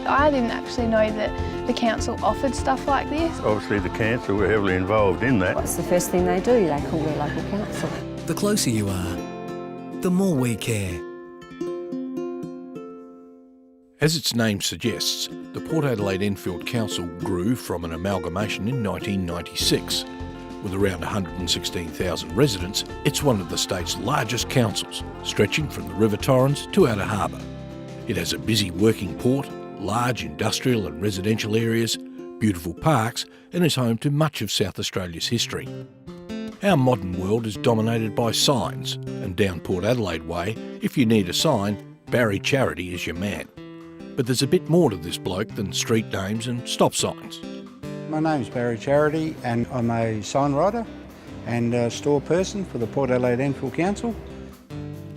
I didn't actually know that the council offered stuff like this. Obviously the council were heavily involved in that. What's the first thing they do? They call their local council. The closer you are, the more we care. As its name suggests, the Port Adelaide Enfield Council grew from an amalgamation in 1996. With around 116,000 residents, it's one of the state's largest councils, stretching from the River Torrens to Outer Harbour. It has a busy working port, large industrial and residential areas, beautiful parks, and is home to much of South Australia's history. Our modern world is dominated by signs, and down Port Adelaide Way, if you need a sign, Barry Charity is your man. But there's a bit more to this bloke than street names and stop signs. My name's Barry Charity and I'm a sign writer and a store person for the Port Adelaide Enfield Council.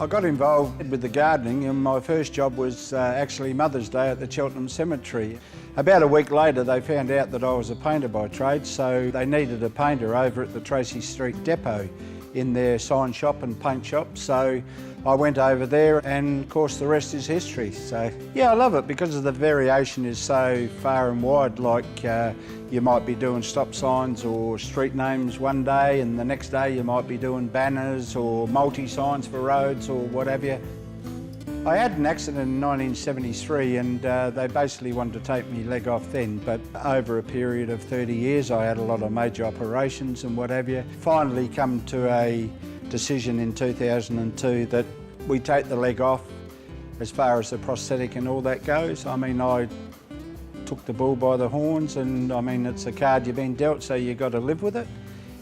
I got involved with the gardening and my first job was actually Mother's Day at the Cheltenham Cemetery. About a week later they found out that I was a painter by trade, so they needed a painter over at the Tracy Street Depot in their sign shop and paint shop. So I went over there and of course the rest is history. So yeah, I love it because the variation is so far and wide. Like you might be doing stop signs or street names one day and the next day you might be doing banners or multi-signs for roads or what have you. I had an accident in 1973 and they basically wanted to take me leg off then, but over a period of 30 years I had a lot of major operations and what have you. Finally come to a decision in 2002 that we take the leg off as far as the prosthetic and all that goes. I mean, I took the bull by the horns and I mean, it's a card you've been dealt, so you've got to live with it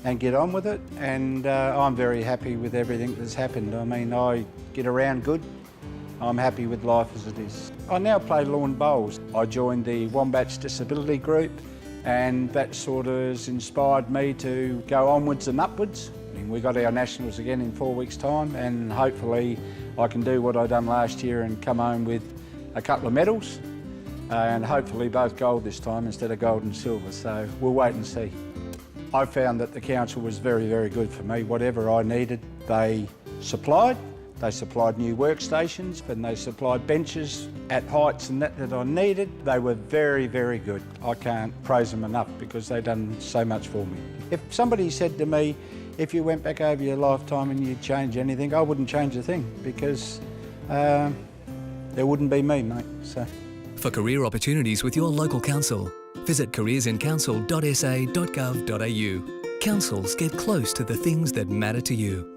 and get on with it. And I'm very happy with everything that's happened. I mean, I get around good. I'm happy with life as it is. I now play lawn bowls. I joined the Wombats Disability Group and that sort of has inspired me to go onwards and upwards. We got our nationals again in 4 weeks' time and hopefully I can do what I done last year and come home with a couple of medals and hopefully both gold this time instead of gold and silver, so we'll wait and see. I found that the council was very, very good for me. Whatever I needed, they supplied. They supplied new workstations and they supplied benches at heights and that I needed. They were very, very good. I can't praise them enough because they've done so much for me. If somebody said to me, if you went back over your lifetime and you'd change anything, I wouldn't change a thing because there wouldn't be me, mate. So. For career opportunities with your local council, visit careersincouncil.sa.gov.au. Councils get close to the things that matter to you.